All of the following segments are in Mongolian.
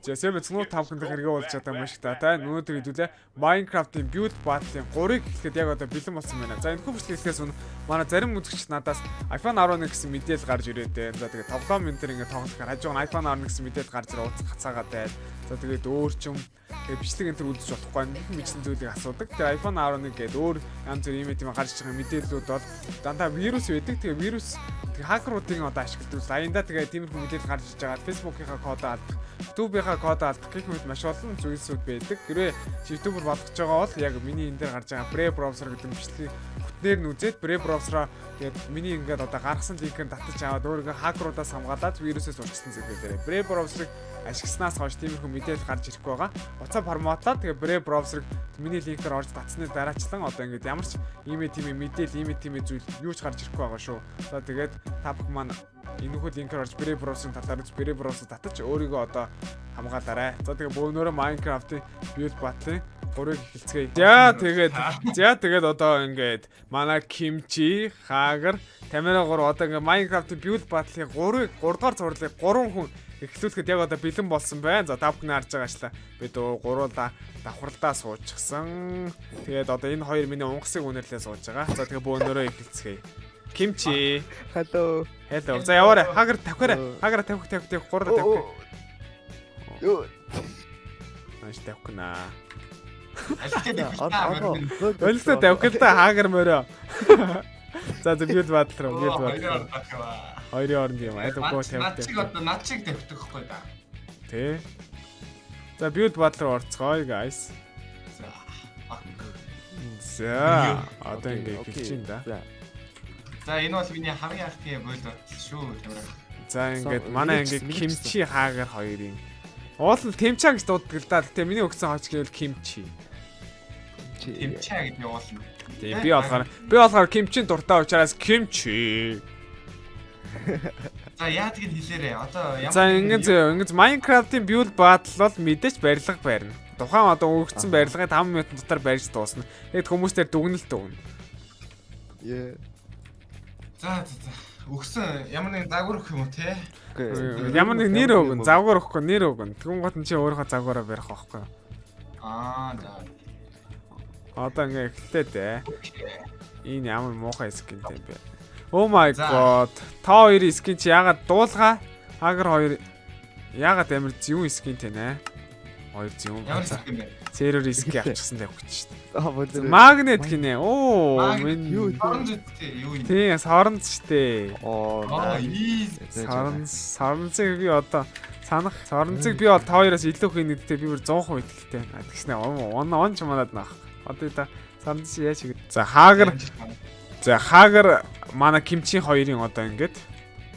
Жишээ нь 105 гэх хэрэгээ болж чадаа маш их та. Өнөөдөр хэдүүлээ Minecraft-ийн Build Battle-ийн 3-ыг гэхэд яг одоо бэлэн болсон байна. За энэ хүүхд хэлхээс өмнө манай зарим үзэгч надаас iPhone 11 гэсэн мэдээлэл гарч ирээд байна. За тэгээд тоглоом энэ төр ингээд тоглохоор хажуу нь iPhone 11 гэсэн мэдээлэл гарч ирээ уулзах хацаагаад байна. За тэгээд өөр ч юм бичлэг энэ төр үзэж болохгүй нэг бичсэн зүйлийг асуудаг. Тэгээд iPhone 11 гэдэг өөр янз бүр юм гарч ирэх мэдээллүүд бол дандаа вирус байдаг. Тэгээд вирус хакеруудын одоо ашигладаг. Аяндаа тэгээд тиймэрхүү мэдээлэл гарч ирж байгаа. Facebook-ийнхаа кодоо алдах, YouTube-ийнхаа кодоо алдах гэх мэт маш олон зүйлсүүд байдаг. Хэрвээ YouTube-ээр болгож байгаа бол яг миний энэ дээр гарч байгаа Brave browser гэдэг бичлэгийг бүтнээр нь үзээд Brave browser-аа тэгээд миний ингээд одоо гаргасан линкээр татаж аваад өөрийгөө хакеруудаас хамгаалаад вирусээс урьдчилсан зүйл дээр. Brave browser-ыг ашигласнаас хойш тиймэрхүү мэдээлэл гарч ирэхгүй байгаа. Уцаа форматлаад тэгээд Brave browser-ыг миний линкээр орж татсны дараачлан одоо ингээд ямар ч ийм мэдээлэл зүйл юу ч гарч ирэхгүй байгаа шүү. За тэгээд та бүхэн маань энэхүү линкээр орж Brave browser-ын татаар Brave browser татаж өөрийгөө одоо хамгаалаарай. За тэгээд бөөнөрөө Minecraft-ийн Build Battle 3-ыг эхэлцгээе. За тэгээд одоо ингээд манай Kimchi, Hagar, Tamara 3 одоо ингээд Minecraft-ийн Build Battle-ийн 3 дугаар зурлыг 3 хүн эхлүүлэхэд яг одоо бэлэн болсон байна. За та бүхэн харж байгаа ачлаа. Бид гуруула давхарлаа суучихсан. Тэгээд одоо энэ хоёр миний унгасыг үнэрлээ сууж байгаа. За тэгээд бөөнөрөө эхэлцгээе. Kimchi. Hello. За яваарай. Hagar тавхаарай. Hagar тавих 3 тавих. Юу. Маш тавхна. Өлсө тавих та Hagar мөрөө. За Build Battle руу. Хоёрын оронд юм. Айдгүй тавих. Над чиг тавьдаг хгүй да. Тэ. За Build Battle руу орцгоё guys. За одоо ингээд хэлчихин да. За энэ бол миний хамгийн анхны Build Battle шүү Тамира. За ингээд манай ингээд Kimchi Hagar хоёрын уул нь Темча гэж дууддаг л да. Гэтэ миний өгсөн хооч гэвэл Kimchi. Темча гэж явуулна. Тийм би болохоор Kimchi-ийн дуртай учраас Kimchi. За яа тэгэн хэлээрээ. Одоо ямар За ингээд Minecraft-ийн Build Battle бол мэдээж барилга барина. Тухайн одоо өгсөн барилгыг 5 минутын дотор барьж дуусна. Тэгэд хүмүүстээр дүгнэлт өгнө. За. Өгсөн ямар нэг загвар өгөх юм уу те? Ямар нэг нэр өгнө, завгаар өгөхгүй нэр өгнө. Тэгүн гот нь чи өөрийнхөө завгаараа барих байхгүй юу? За. Одоо ингээ эхлэв дээ. Энэ ямар муухай скинтэй юм бэ? Oh my god. Та хоёрын скин чи ягаад дуулгаа? Hagar хоёр ягаад амар зүүн скинтэй нэ? Хоёр зүүн. Ямар скин бэ? Сервер скин авчихсан тавих гэж шүү дээ. Магнет гинэ. Юу юу. Тийм, соронц штэ. Nice. Соронцыг би одоо санах. Соронцыг би бол та хоёроос илүү их нэгдтэй би бүр 100% итгэлтэй байна. Тэгснэ он ч манад наах. Одоо та соронц яаж ингэ. За Hagar манай Kimchi хоёрын одоо ингээд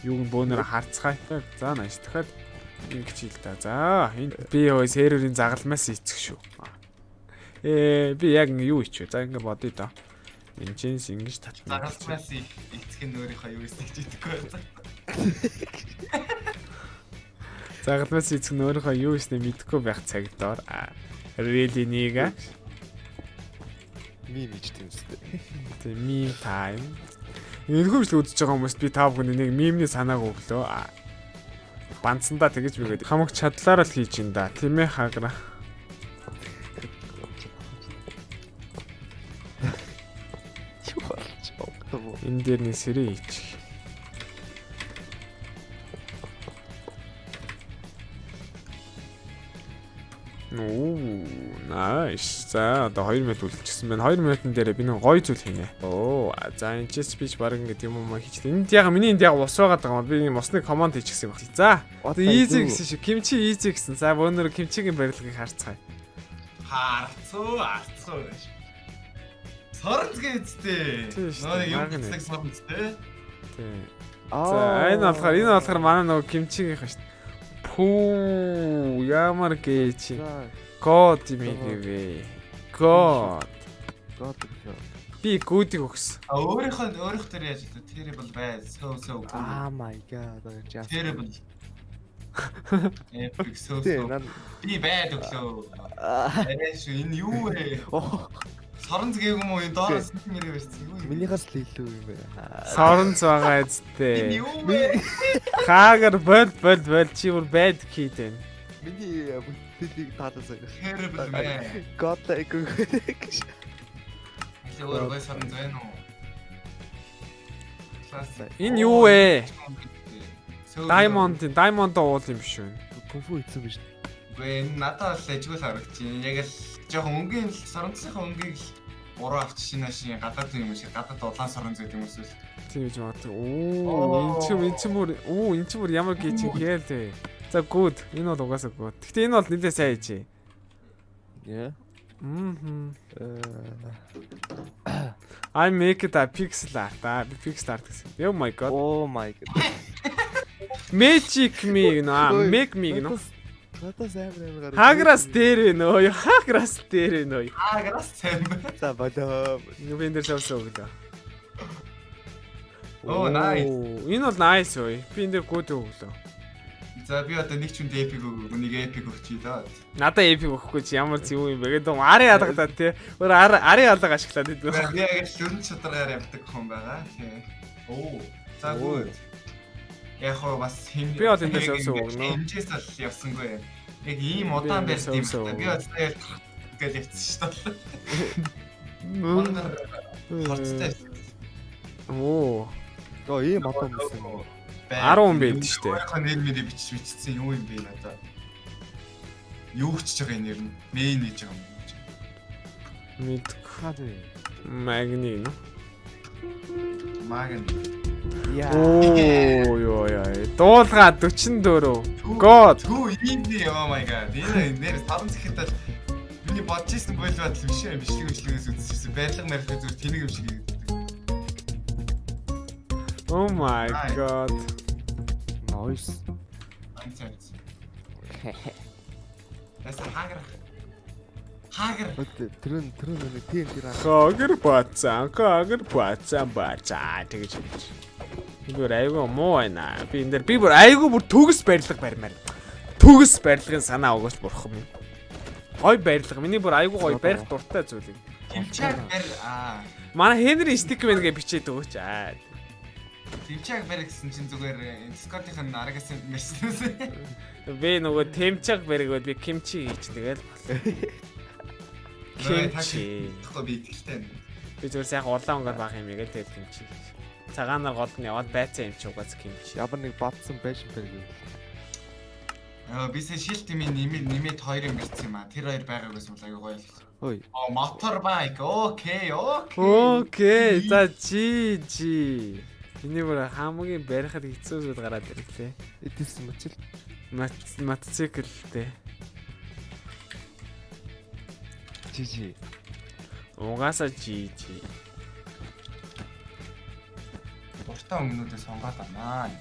юуг бөөнөр харцгаая. За нааш дахиад ингэж хэл та. За энэ би ой серверийн загалмаас эцэх шүү. Би яг юу ичвэ? За ингэ бодъё да. Энчэнс ингэж татна. Загалмаас эцэх нь өөрийнхөө юу эсэх гэж идэхгүй байна. Загалмаас эцэх нь өөрийнхөө юу эснэ мэдэхгүй байх цагтаар really нэгэ Мим гэж тийм үстэй. Тэгээ meme time. Энэ хөвшл үзэж байгаа хүмүүст би та бүхэнд нэг мемний санааг өглөө. Банцсандаа тэгэж бигээд хамаг чадлаараа л хийж ин да. Тийм ээ Hagar. Энэ дээр нэг сэрээ хийчих. Nice. За одоо 2 минут үлдчихсэн байна. 2 минутын дээр би нэг гоё зүйл хийнэ. За энэ чи speech баг ингээд юм уу хийчихлээ. Энд яг миний энд яг ус байгаа даа. Би энэ усны команд хийчихсэн юм байна. За одоо easy гэсэн шүү. Kimchi easy гэсэн. За бөөнөр Kimchi-гийн барилгыг харцгаая. Харцуу. Соронц гэжтэй. Нөө юм гэсэн соронцтэй. Тийм. За энэ болохоор манай нөгөө Kimchi-гийн шүү. Пүү ямар гэж код мигэвэ. Код. Би кодыг өгсөн. Өөрөөх төр яаж вэ? Terrible бай. So. Oh my god. Terrible. Epic so. Би байд өглөө. Арайш энэ юу вэ? Соронц гээгүй юм уу? Энэ доороос нэрээ барьсан юу юм? Минийхээс л илүү юм бэ. Соронц байгаа эцтэй. Энэ юу вэ? Hagar бол чи бүр байд хийдэн. Миний бүтээлийг таалаасаа. Terrible man. God айгүй гэж. Өөр гой сарн зэн үү? Классик. Энэ юу вэ? Diamond уул юм биш үү? Кунфу хийсэн биш. Гүй энэ надад л ажгүй харагч. Яг л жоохон өнгийн соронцгийн өнгийг л уруу авч шинашин гадаад юм шиг гадаад улаан сорон зэт юм эсвэл. Тийм гэж магадгүй. Эн чинь бүр ямар гэж хийгээл те. За good. Энэ бол угаасаа good. Гэтэ энэ бол нэлээ сайн хийжээ. Yeah. I make it a pixel art. Pixel art гэсэн. Oh my god. Oh my god. Magic me гэнэ. Make me гэнэ. Надаас амар. Хаграас дээр нөө. Хаграас дээр нөө. Хаграас сайн байна. За болоо. Нүг энэ дээр савсаа өглөө. Oh nice. Энэ бол nice ой. Би энэ дээр good өглөө. За би одоо нэг ч үнд эпик өгөө. Нэг эпик өгч даа. Надаа эпик өгөхгүй чи ямар ч юм бэ гэдэг. Ари ялгадаа тий. Өөр ари ялга ашиглаад идэв. Би яг шүрэн чадвараар явдаг хүн байгаа. Тий. Оо. За good. Яг хоо бас Би бол энэ дээр савсаа өгнө. Хэмжээс л явсангүй. Яг ийм удаан байсан юм байна. Би бас яг гэж явцсан шүү дээ. Хорцтой. Оо. Оо ийм одоо юмсэн. 10 хүн байд штэ. Өөрийнхөө нэр мэрийг бичсэн юу юм бэ надаа? Юу ч байгаа нэр нь мэн гэж байгаа юм. Мэдгүй. Магни нэ. Магни. Яа. Оо яа. Дуулга 44. God. Түү easy oh my god. Энэ нэр саран зэхэтэл миний бодож ирсэн бойл батал биш юм бичлэгээс үзчихсэн. Байрлал мэрхээ зүр тэнийг юм шиг. Oh my god. Nice. Анцаац. Эс хагар. Тэрэн нэг тийм тэр Хагар бацаа тэгэж хэлж. Би бүр айгүй муу байна. Би энэ дээр би бүр айгүй бүр төгс барилга барьмаар. Төгс барилгын санаа өгөөс бурхан минь. Гой барилга. Миний бүр айгүй гой барих дуртай зүйл юм. Тэмчээг барь Манай Henry Stickman гэж бичээд өгөөч. Тэмчээг барь гэсэн чинь зүгээр Discord-ийн аргаас мессеж. Би нөгөө тэмчэг бэргүүд би кимчи хийж тэгэл. Кимчи. Тэгэхгүй би итгэлтэй. Би зүгээр сайхан улаан өнгөр баг юм яг тэгэл кимчи. Цагаанаар гол нь яваад байцаа юм чи угаас кимчи. ямар нэг бадсан байшин бэрэг. Би сая шилт юм нэмээд 2 юм ирсэн юм аа. Тэр хоёр байгаагүйс бол аягүй гоё л. Ой. Мотор байк. Окей. Окей. За жи. Эний бүр хамгийн барихад хэцүү зүйл гараад ирлээ. Эдис мөчл. Мотоциклтэй. Жи. Угаасаа жи. Уртаа өнгнүүдээ сонгоод амаа.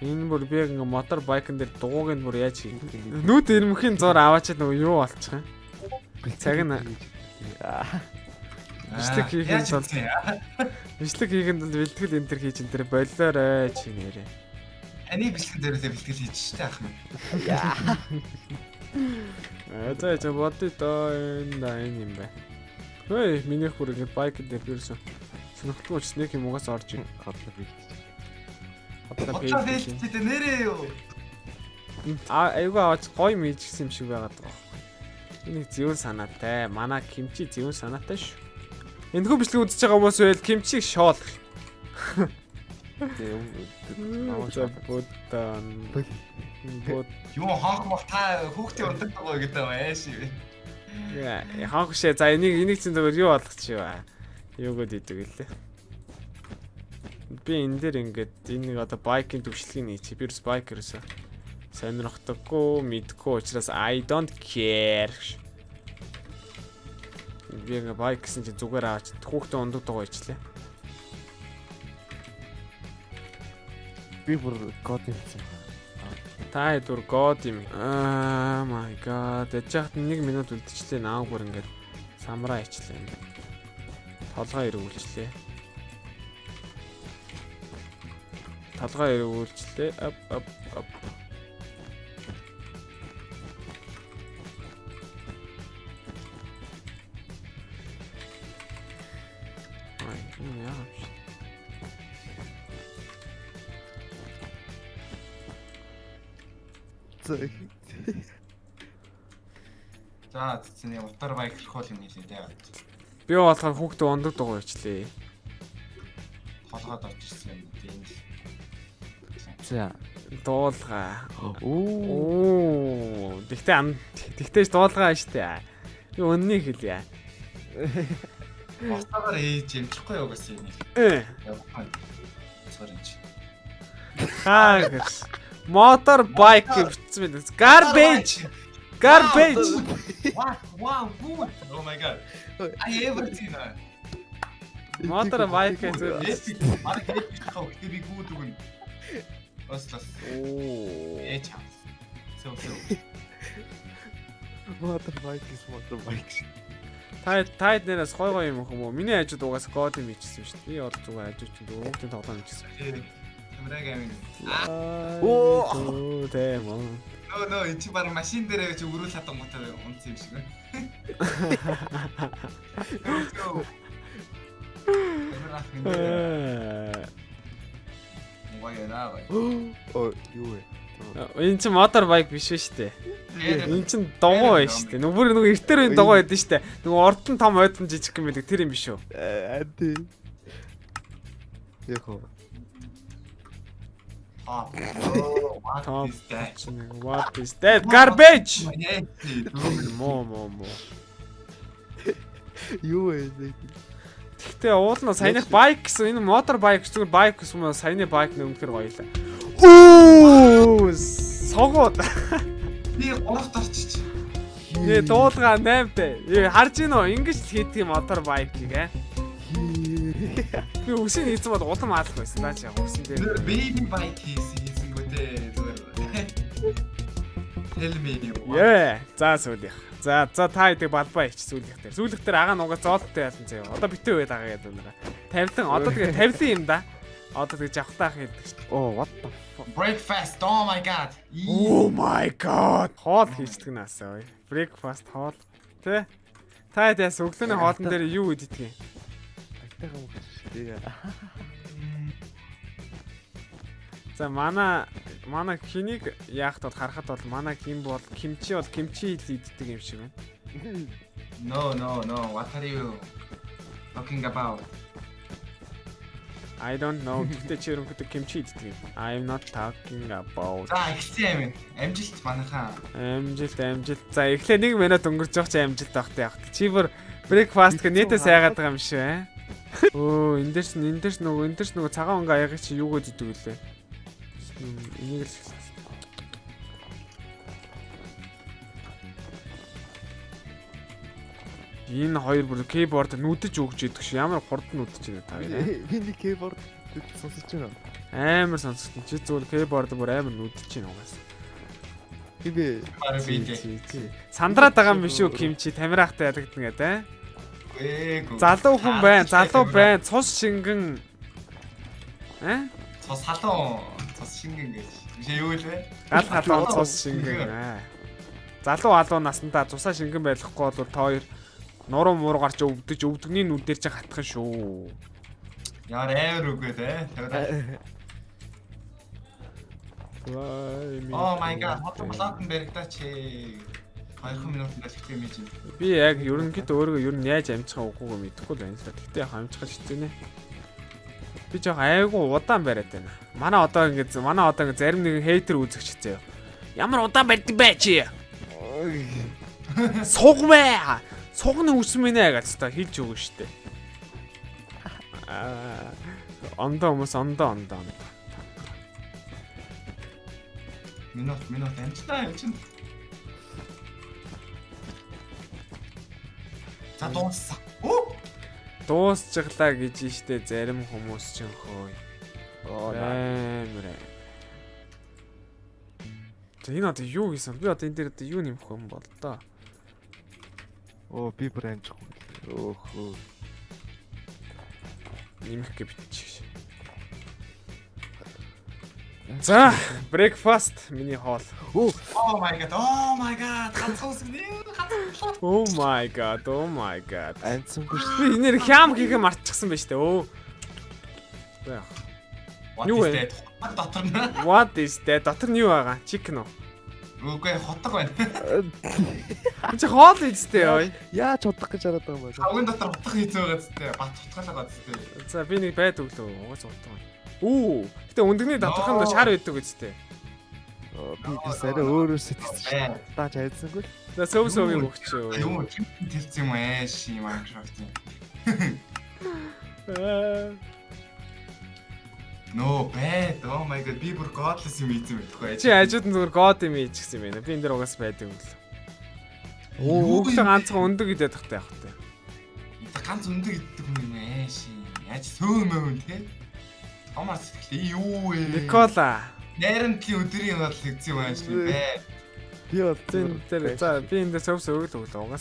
Энэ бүр би ингээ мотор байкн дээр дугуйг нь бүр яаж хийх вэ? Нүүд ирмэхийн зур аваачаад нөгөө юу болчих юм? Цаг нь бичлэг хийхэд бол бичлэг хийхэд бол бэлтгэл энэ төр хийж энэ төр болоорой чи нэрээ. Ани бичлэг дээрээ бэлтгэл хийж штэ ах юм. За бодъё доо энэ юм байна. Хөөе минийх бүр ингээ байк дээр бирсэн. Сонирхолтой ч нэг юм угаас орж ийн. Хадлаа бийт. Хотлоо бэлтээ нэрээ юу? Айгуу аваач гоё мэж гисэн юм шиг байгаад байгаа. Энийг зөвөн санаатай. Манай кимчи зөвөн санаатай шүү. Эндхүү бичлэг үзэж байгаа хүмүүс байл кимчиг шоол. Бод Юу хаах мах та хүүхдээ ундаг байгаа гэдэг байш юу. хаах шээ. За энийг чинь зөвөр юу болгочихваа. Юугод идэг лээ. Би энэ дээр ингээд энэ нэг одоо байкийн төвшлэгийг нээчих. Би байкерс сонирхдаггүй, мэдгүй учраас I don't care. Би ингээ байк гэсэн чи зүгээр аваач хүүхдээ ундаг байгаа ичлээ. Би бүр god юмсан. Та dur god юм. Oh my god. Ячаад 1 минут үлдчихлээ. Нааг бүр ингээд самраа ичлээ. Толгой эргүүлчлээ. Оп. За За цэцний утар байк хол юм хэлээ дээ. Би болохоор хүүхдээ ундаг дугуй ичлээ. Толгойд орж ирсэн юм тийм. За. Дуулгаа. Оо. Тэгтээ дуулгаа штэ. Би өннийг хэлье. Босгоор ээж юмчихгүй юу гэсэн юм. Явах. Цаар юм чи. Хаагс. Мотор байк гэсэн мэт. Garbage. Wow, good. Oh my god. I ever seen that. Мотор байк гэсэн. Марк эпик хав гэдэг би good үгэн. Ослос. Оо. Ээж хав. So. Motorbike. Таад нэрээс гой юм хөө. Миний хажууд угаас код юм ичсэн шүү дээ. Би бол зүгээр хажууд чинь дөрөвдөө тоглоом ичсэн. Камераг амин. Оо. Тэм. No, энэ чи баг машин дээр чи өрүүл хатангуутай унтсан юм шиг байна. Моёнаа. Оо, юу вэ? Энэ чинь мотор байк биш шүү дээ. Энэ чинь догоо байна шүү дээ. Нөгөө эртээр энэ догоо байдсан шүү дээ. Нөгөө ордон том ойдон жижиг юм байдаг тэр юм биш үү? Ади. Яхоо. What What is is that? that? Garbage. Мо. Юу вэ? Гэхдээ уулна саяных байк гэсэн энэ мотор байк зүгээр байк гэсэн юм саяны байк нэг үнэхээр гоё лээ. Оо! Согоод. Би 3-т орчих. Нэ дуулга 8-тэй. Харж гин үү? Ингэж л хийдэг юм мотор байкийг аа. Би үсийн хийсэн бол улам аалах байсан даа чи үсэн дээр. Baby bike хийсэнгүүтээ зүгээр. Tell me. Яа, за сүүлийнх. За та хэдэг балбаа ич сүүлийнх дээр. Сүүлийнх дээр агаа нугаа зоолттой яасан заяа. Одоо битүү байд агаа гэдэг юм байна. 50 одоо тэгээ 50 юм да. Одоо тэгээ жавхтаах хийдэг шүү. Oh, what the fuck? Breakfast. Oh my god. Oh my god. Хоол хийдэг наасаа. Breakfast хоол. Тэ? Та яас өглөөний хоолн дээр юу идэх юм? Айтайгаа мөн шүү. За манай хинийг яахад бол харахад бол манай хин бол кимчи иддэг юм шиг байна. No. What are you talking about? I don't know. Тэгтээ чи ерөнхийдөө кимчи иддэг юм. I'm not talking about. За ихсэн юм. Амжилт манайхаа. Амжилт. За эхлээ 1 минут өнгөрч явах чи амжилт авах яах. Чи бүр breakfast гэх нэтээ сайгаад байгаа юм шиг ээ. Оо, энэ дэрс нөгөө цагаан өнг аягийг чи юугээд идэв үлээ. Энийг л энэ хоёр бүр keyboard нүдэж өгч идэх шиг ямар хурдан нүдэж байна та гэрээ. Миний keyboard сонсож байна. Амар сонсогдсон. Чи зүгээр keyboard бүр амар нүдэж байна угаас. Би сандраад байгаа юм биш үү кимчи тамирахтай ядагдана гэдэг. Залуу хүн байна. Цус шингэн. Цус шингэн гэж. Биш юу л вэ? Гал халуун цус шингэн. Залуу насандаа цусаа шингэн байхгүй бол та хоёр нуруу муур гарч өвдөгний нүд дээр ч хатхан шүү. Яар амар үгүй те. Oh my god, моторлоотон баригдаач. 2 минут хэлэх юм чинь. Би яг ерөнхийдөө өөрөө ер нь яаж амжихаа үгүйгээ мэдэхгүй л байна л да. Гэтэ яг амжихаж хэвчэнэ. Би жоох айгу удаан бариад байна. Манай одоо ингэ зарим нэгэн хейтер үзэгч заяа. Ямар удаан барьд бэ чи? Сугмаа. Сугны үс минь аа гэж та хэлж өгнө штэ. Ондоо. Минут амжилтаа юм чинь. За дууссан. Дуусчихлаа гэж штэ зарим хүмүүс ч хөөе. Амар. Тэгээ энэ одоо юу хийсэн? Би одоо энэ дээр одоо юу нэмэх юм бол доо. Оо би бүр амжихгүй. Өөхөө. Нэмэх гэж бичиж. За, breakfast миний хоол. Oh my god. Ганцхан. Oh my god. Анцсангүй шүү. Би энээр хям хийгээ мартчихсан байж тээ. Өө. Юу вэ? Дотор нь. What is that? Дотор нь юу байгаа? Chicken уу? Үгүй хотго байна. Энд чи хоол ийдтэй ой. Яаж удах гэж хараад байгаа юм бэ? Хавгийн дотор утга хийцээ байгаа зүтэй. Бат утгаалаа зүтэй. За би нэг байд өглөө. Угаас утгаа. Үу. Гэтэ өндөгний доторхонд шар өгдөг үстэй. Би бас арай өөрөөр сэтгэсэн. Дааж хайдсангүй. За сөв сөвийг өгчөө. Юу тэлсэн юм ээ ши Minecraft-ийн. No bad. Oh my god. Би бүр godless юм ийцэн мэдхгүй. Чи хажууд нь зүгээр god юм ийч гэсэн юм байна. Би энэ дэр угаас байдаг өглөө. Оо, өглөө ганцхан өндөг идэх тахтай явах таа. Ганц өндөг иддэг юм ээ ши. Яаж сөөнөө те. Томас сэтгэлээ юу вэ? Никола. Найрамдлын өдрийн бодол хийсэн юм ааш би бай. Би бол тэр за би энэ сөв сөвөг л өглөө.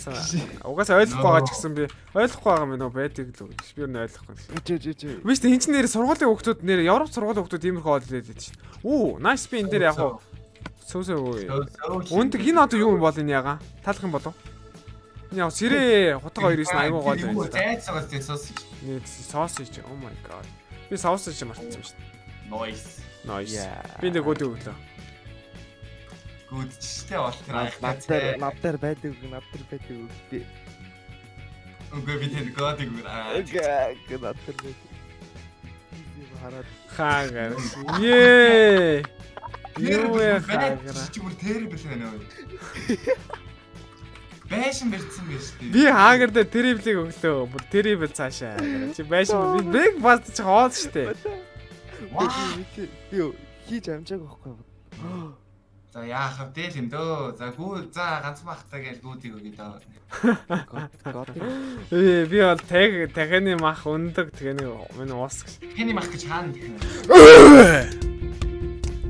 Угаасаа ойлгохгүй байгаа ч гэсэн би ойлгохгүй байгаа юм нөө байдаг л гэж. Би юу ойлгохгүй. Жи. Биш энэ ч нэр сургуулийн хүүхдүүд нэр Европ сургуулийн хүүхдүүд иймэрхүү хол хэлээд байдаг шин. Оо, nice би энэ дээр яг хуу сөв. Өндөг энэ одоо юу юм бол энэ ягаа? Талах юм болов? Энэ яг сэрээ хутга хоёр исэн аюу гол байна. Зайцаагаас соос. Нэг соос ич. Oh my god. Би соос ич мартсан шүү дээ. Nice. Би нэг өдөө өглөө. Гүдчтэй бол над дээр байдаг би. Үгүй би тэр годыг үрээ. Гэ над дээр байдаг. Хараад Хаагар. Ее. Юу яа хаагар. Чи бүр terrible байна уу? Байшин бэрцсэн байж тээ. Би хаагар дээр terrible-ийг өглөө. Бүр terrible цаашаа. Чи байшин би бэг бас чи хоол штэ. би хийж амжаагүй байхгүй. За яах вэ дээл юм дөө. За гүү за ганцхан бахтаа гэж гүүдийг өгье дөө. Би бол тахны мах өндөг тэгэний минь уус гэж. Тэний мах гэж хаана гэх юм.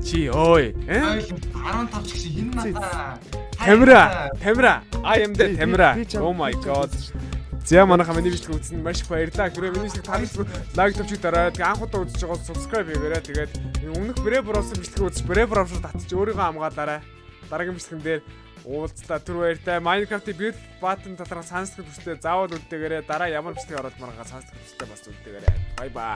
Чи ой. 15 ч гэсэн хин надаа. Камера. I am the camera. Oh my god. За манайха миний бичлэг үзсэн маш баярлалаа. Гэрээ миний бичлэг таалагдсан лайк тавьчих дараа. Тэгээ анх удаа үзэж байгаа subscribe хийгээрэй. Тэгээд өмнөх Brave-роос бичлэг үзэж Brave-роос татчих өөрийгөө хамгаалаарай. Дараагийн бичлэгэн дээр уулзлаа. Түр баяртай. Minecraft-ийн build button доторх санал хүсэлтэд заавал үлдээгээрэй. Дараа ямар бичлэг оруулах маргаа санал хүсэлтэд бас үлдээгээрэй. Bye bye.